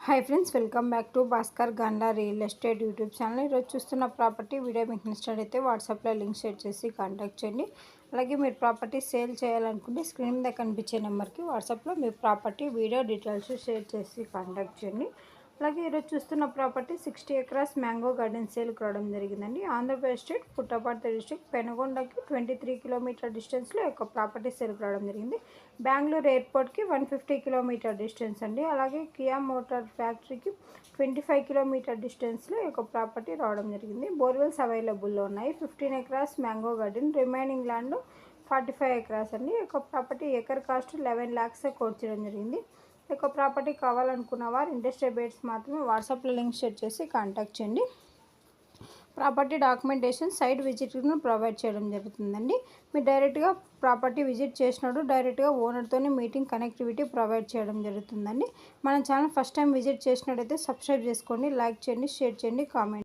Hi friends, welcome back to Bhaskar Gandla real estate YouTube channel. ఈరోజు చూస్తున్న property video మీకు నచ్చినట్లయితే వాట్సాప్లో లింక్ షేర్ చేసి కాంటాక్ట్ చేయండి. అలాగే మీరు ప్రాపర్టీ సేల్ చేయాలనుకుంటే స్క్రీన్ మీద కనిపించే నెంబర్కి వాట్సాప్లో మీ ప్రాపర్టీ వీడియో డీటెయిల్స్ షేర్ చేసి కాంటాక్ట్ చేయండి. అలాగే ఈరోజు చూస్తున్న property 60 acres mango garden sale కావడం జరిగిందండి. ఆంధ్రప్రదేశ్ స్టేట్ పుట్టపర్తి డిస్ట్రిక్ట్ పెనుగొండకి 23 కిలోమీటర్ డిస్టెన్స్లో ఒక ప్రాపర్టీ సేల్ కావడం జరిగింది. బెంగళూరు ఎయిర్పోర్ట్కి 150 కిలోమీటర్ డిస్టెన్స్ అండి. అలాగే కియా మోటార్ ఫ్యాక్టరీకి 25 కిలోమీటర్ డిస్టెన్స్లో ఒక ప్రాపర్టీ రావడం జరిగింది. బోర్వెల్స్ అవైలబుల్లో ఉన్నాయి. 15 acres mango garden, remaining land 45 acres అండి. ఒక property acre cost 11 lakhs quote చేయడం జరిగింది. ఒక ప్రాపర్టీ కావాలనుకున్న వారు ఇంట్రెస్టెడ్ బేట్స్ మాత్రమే వాట్సాప్లో లింక్ షేర్ చేసి కాంటాక్ట్ చేయండి. ప్రాపర్టీ డాక్యుమెంటేషన్ సైట్ విజిట్ను ప్రొవైడ్ చేయడం జరుగుతుందండి. మీరు డైరెక్ట్గా ప్రాపర్టీ విజిట్ చేసినప్పుడు డైరెక్ట్గా ఓనర్తోనే మీటింగ్ కనెక్టివిటీ ప్రొవైడ్ చేయడం జరుగుతుందండి. మన ఛానల్ ఫస్ట్ టైం విజిట్ చేసినట్టయితే సబ్స్క్రైబ్ చేసుకోండి, లైక్ చేయండి, షేర్ చేయండి, కామెంట్